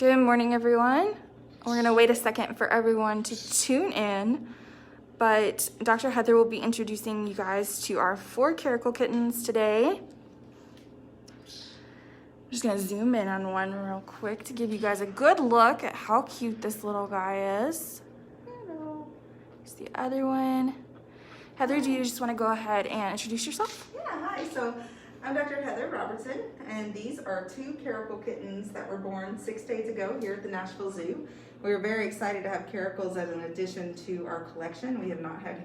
Good morning, everyone. We're gonna wait a second for everyone to tune in, but Dr. Heather will be introducing you guys to our 4 Caracal kittens today. I'm just gonna zoom in on one real quick to give you guys a good look at how cute this little guy is. Hello. Here's the other one. Heather, do you just wanna go ahead and introduce yourself? Yeah, hi. So I'm Dr. Heather Robertson, and these are 2 Caracal kittens that were born 6 days ago here at the Nashville Zoo. We were very excited to have Caracals as an addition to our collection. We have not had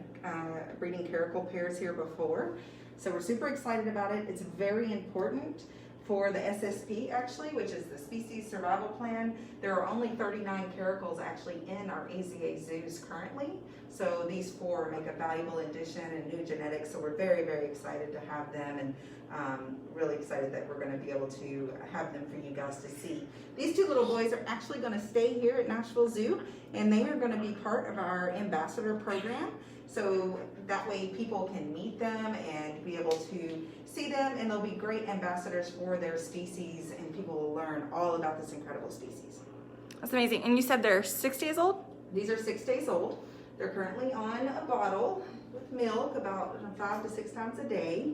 breeding Caracal pairs here before, so we're super excited about it. It's very important for the SSP, actually, which is the Species Survival Plan. There are only 39 Caracals actually in our AZA zoos currently, so these 4 make a valuable addition and new genetics, so we're very, very excited to have them, and really excited that we're going to be able to have them for you guys to see. These 2 little boys are actually going to stay here at Nashville Zoo, and they are going to be part of our ambassador program, so that way people can meet them and be able to see them, and they'll be great ambassadors for their species, and people will learn all about this incredible species. That's amazing. And you said they're 6 days old? These are 6 days old. They're currently on a bottle with milk about 5 to 6 times a day.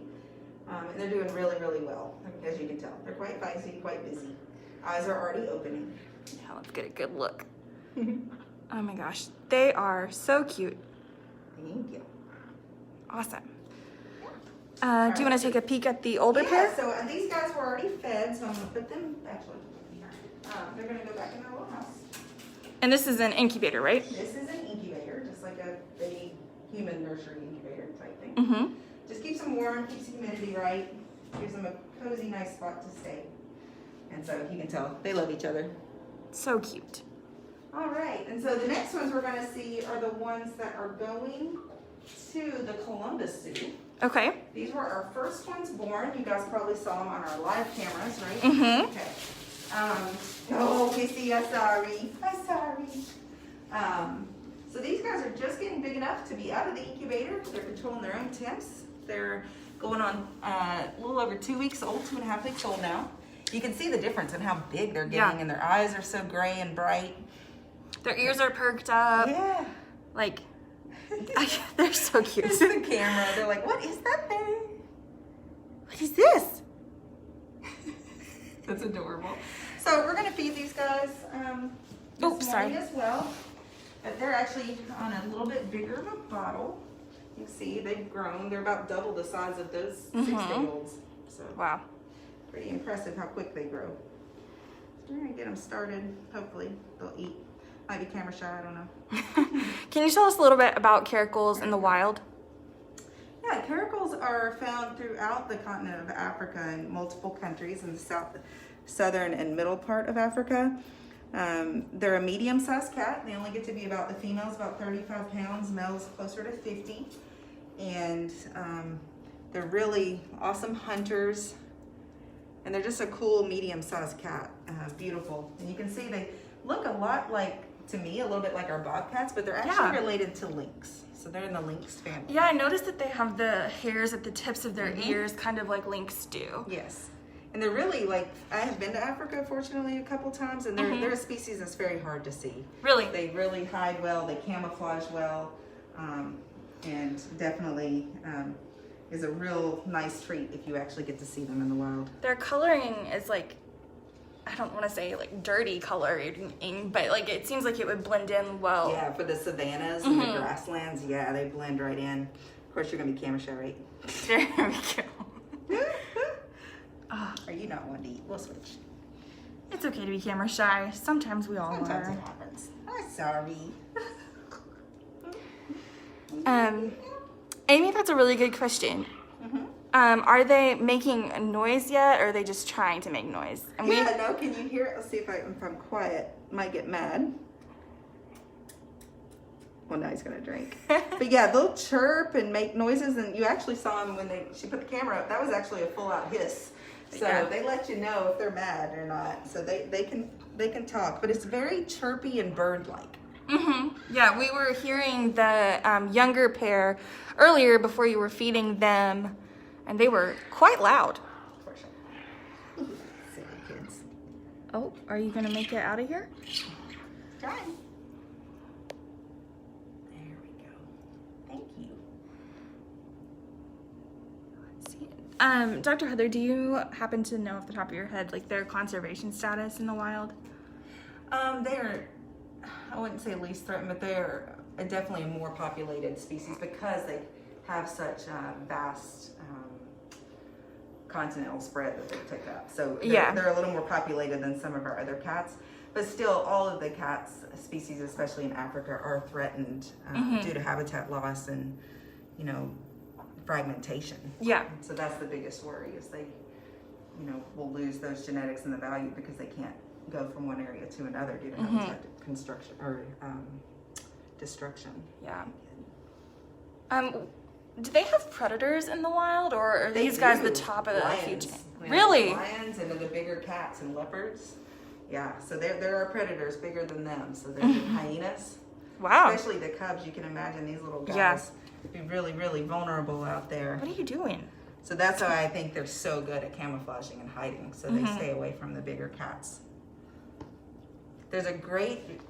And they're doing really, really well, as you can tell. They're quite feisty, quite busy. Eyes are already opening. Yeah, let's get a good look. Oh my gosh, they are so cute. Thank you. Awesome. Do you want to take a peek at the older pair? So these guys were already fed, so I'm going to put them, actually, they're going to go back in their little house. And this is an incubator, right? This is an incubator, just like a big human nursery incubator type thing. Mm-hmm. Just keeps them warm, keeps the humidity right, gives them a cozy, nice spot to stay. And so you can tell, they love each other. So cute. All right, and so the next ones we're going to see are the ones that are going to the Columbus Zoo. Okay. These were our first ones born. You guys probably saw them on our live cameras, right? Mm-hmm. Okay. Oh, Kissy, I'm sorry. I'm sorry. So these guys are just getting big enough to be out of the incubator. They're controlling their own temps. They're going on a little over 2 weeks old, 2.5 weeks old now. You can see the difference in how big they're getting, and their eyes are so gray and bright. Their ears are perked up. Yeah. Like, they're so cute. There's the camera. They're like, what is that thing? What is this? That's adorable. So we're going to feed these guys this morning as well. But they're actually on a little bit bigger of a bottle. You see, they've grown. They're about double the size of those 6-day-olds. So Wow. Pretty impressive how quick they grow. So we're going to get them started. Hopefully they'll eat. Might be camera shy, I don't know. Can you tell us a little bit about Caracals in the wild? Yeah, Caracals are found throughout the continent of Africa in multiple countries in the southern and middle part of Africa. They're a medium-sized cat. They only get to be the female's about 35 pounds, male's closer to 50. And they're really awesome hunters. And they're just a cool medium-sized cat, beautiful. And you can see they look a lot like, to me, a little bit like our bobcats, but they're actually related to lynx. So they're in the lynx family. Yeah, I noticed that they have the hairs at the tips of their ears, kind of like lynx do. Yes. And they're really I have been to Africa, fortunately, a couple times, and they're a species that's very hard to see. Really? They really hide well, they camouflage well, and definitely is a real nice treat if you actually get to see them in the wild. Their coloring is like, I don't want to say like dirty coloring, but like it seems like it would blend in well. Yeah, for the savannas and the grasslands, yeah, they blend right in. Of course, you're going to be camera shy, right? There we go. Or you not want to eat. We'll switch. It's okay to be camera shy. Sometimes we all Sometimes are. it happens. I'm sorry. Amy, that's a really good question. Are they making a noise yet, or are they just trying to make noise? And no, can you hear it? Let's see if I'm quiet. Might get mad. Well, now he's gonna drink. But yeah, they'll chirp and make noises, and you actually saw him when she put the camera up. That was actually a full-out hiss. So they let you know if they're mad or not. So they can talk, but it's very chirpy and bird-like. Yeah, we were hearing the younger pair earlier before you were feeding them, and they were quite loud. For sure. Silly kids. Oh, are you gonna make it out of here? Try. There we go. Thank you. Let's see. Dr. Heather, do you happen to know off the top of your head, like their conservation status in the wild? They're, I wouldn't say least threatened, but they're definitely a more populated species because they have such vast continental spread that they took up. So they're a little more populated than some of our other cats. But still, all of the cats species, especially in Africa, are threatened due to habitat loss and, you know, fragmentation. Yeah. So that's the biggest worry is they, you know, will lose those genetics and the value because they can't go from one area to another due to habitat construction or destruction. Yeah. Do they have predators in the wild, or are these guys the top of the food chain? Really? Lions and the bigger cats and leopards. Yeah, so there are predators bigger than them. So there's the hyenas. Wow. Especially the cubs. You can imagine these little guys be really, really vulnerable out there. What are you doing? So that's why I think they're so good at camouflaging and hiding. So they stay away from the bigger cats. There's a great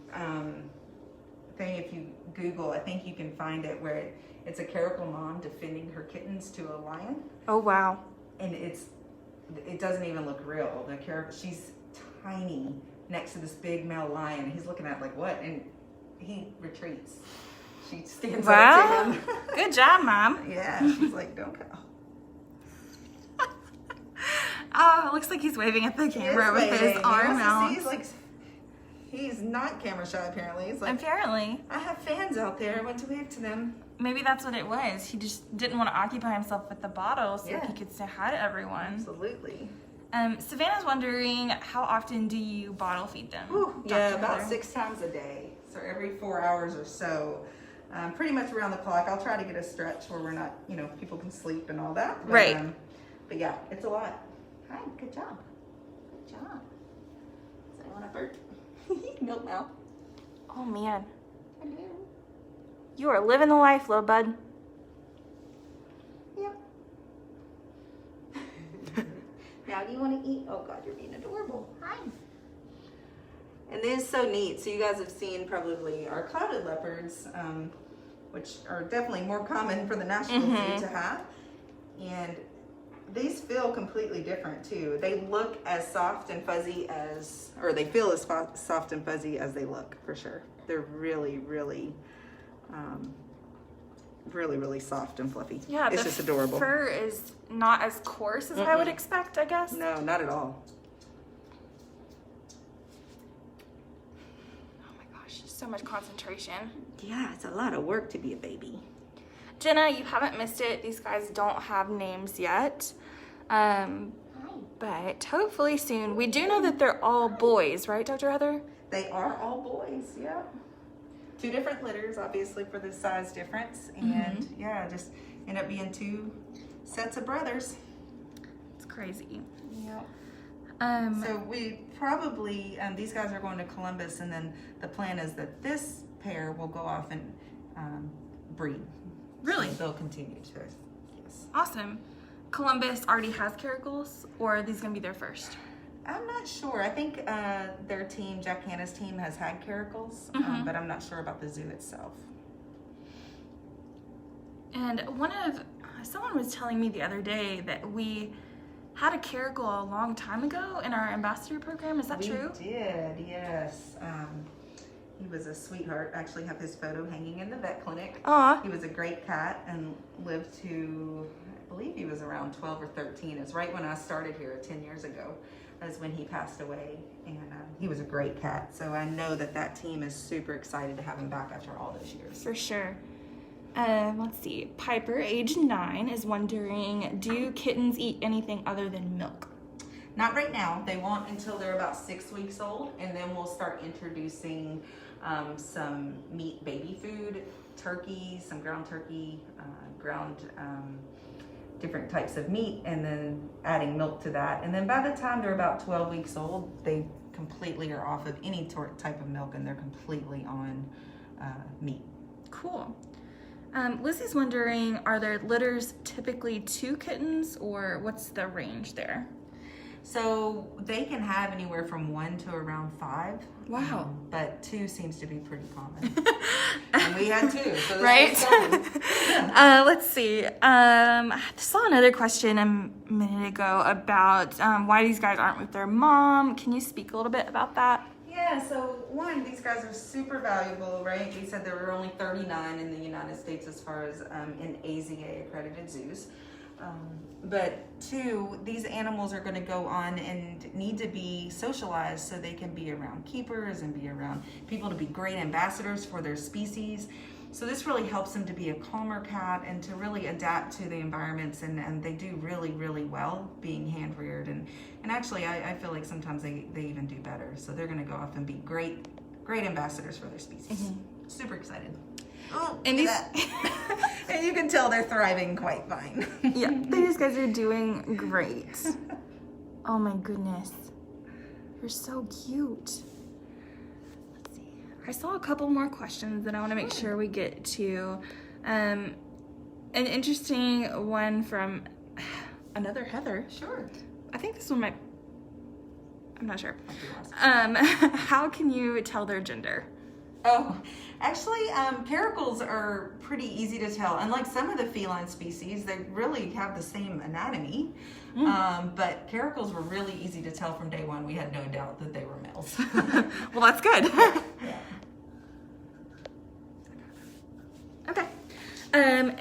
thing if you Google, I think you can find it, where it's a Caracal mom defending her kittens to a lion. Oh, wow. And it doesn't even look real. The Caracal, she's tiny next to this big male lion. He's looking at like, what? And he retreats. She stands up to him. Good job, Mom. Yeah, she's like, don't go. Oh, it looks like he's waving at the camera with his arm out. He's not camera shy, apparently. He's like, apparently. I have fans out there. I went to wave to them. Maybe that's what it was. He just didn't want to occupy himself with the bottle so he could say hi to everyone. Absolutely. Savannah's wondering, how often do you bottle feed them? Yeah, about 6 times a day. So every 4 hours or so. Pretty much around the clock. I'll try to get a stretch where we're not, you know, people can sleep and all that. But, right. But yeah, it's a lot. Hi, good job. Good job. Does anyone have bird? Milk mouth. Oh, man. Hello. You are living the life, little bud. Yep. Now, do you want to eat? Oh, God, you're being adorable. Hi. And this is so neat. So you guys have seen probably our clouded leopards, which are definitely more common for the Nashville Zoo to have. And these feel completely different too. They look as soft and fuzzy as, or they feel as soft and fuzzy as they look, for sure. They're really, really, really soft and fluffy. Yeah, it's just adorable. Fur is not as coarse as I would expect, I guess. No, not at all. Oh my gosh, so much concentration. Yeah, it's a lot of work to be a baby. Jenna, you haven't missed it. These guys don't have names yet. But hopefully soon. We do know that they're all boys, right, Dr. Heather? They are all boys, yeah. 2 different litters, obviously, for the size difference. And yeah, just end up being 2 sets of brothers. It's crazy. Yeah. So we probably, these guys are going to Columbus, and then the plan is that this pair will go off and breed. Really? So they'll continue to, yes. Awesome. Columbus already has Caracals, or are these going to be their first? I'm not sure. I think their team, Jack Hanna's team, has had Caracals, but I'm not sure about the zoo itself. And someone was telling me the other day that we had a Caracal a long time ago in our ambassador program. Is that true? We did, yes. He was a sweetheart. I actually have his photo hanging in the vet clinic. Aw. He was a great cat and lived to, I believe he was around 12 or 13. It's right when I started here 10 years ago. That's when he passed away. And he was a great cat. So I know that team is super excited to have him back after all those years. For sure. Let's see. Piper, age 9, is wondering, do kittens eat anything other than milk? Not right now. They won't until they're about 6 weeks old, and then we'll start introducing some meat baby food, turkey, some ground turkey, different types of meat, and then adding milk to that. And then by the time they're about 12 weeks old, they completely are off of any type of milk, and they're completely on meat. Cool. Lizzie's wondering, are their litters typically 2 kittens, or what's the range there? So they can have anywhere from 1 to around 5. Wow. But 2 seems to be pretty common. And we had 2. So this Right? was fun. Let's see. I saw another question a minute ago about why these guys aren't with their mom. Can you speak a little bit about that? Yeah, so one, these guys are super valuable, right? We said there were only 39 in the United States as far as in AZA accredited zoos. But 2, these animals are going to go on and need to be socialized so they can be around keepers and be around people to be great ambassadors for their species. So this really helps them to be a calmer cat and to really adapt to the environments, and they do really, really well being hand reared. And actually I feel like sometimes they even do better. So they're going to go off and be great ambassadors for their species. Super excited. Oh, and these and you can tell they're thriving quite fine. Yeah, these guys are doing great. Oh my goodness. You're so cute. Let's see. I saw a couple more questions that I want to make sure we get to. An interesting one from another Heather. Sure. I think this one might, I'm not sure. How can you tell their gender? Oh, actually, Caracals are pretty easy to tell. Unlike some of the feline species, they really have the same anatomy. But Caracals were really easy to tell from day one. We had no doubt that they were males. Well, that's good. Yeah. Okay.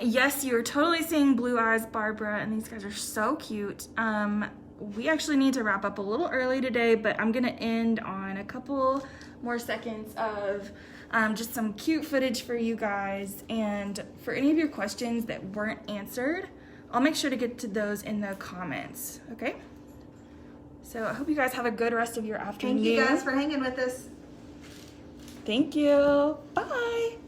Yes, you're totally seeing Blue Eyes Barbara, and these guys are so cute. We actually need to wrap up a little early today, but I'm gonna end on a couple more seconds of just some cute footage for you guys. And for any of your questions that weren't answered, I'll make sure to get to those in the comments, okay? So I hope you guys have a good rest of your afternoon. Thank you guys for hanging with us. Thank you. Bye.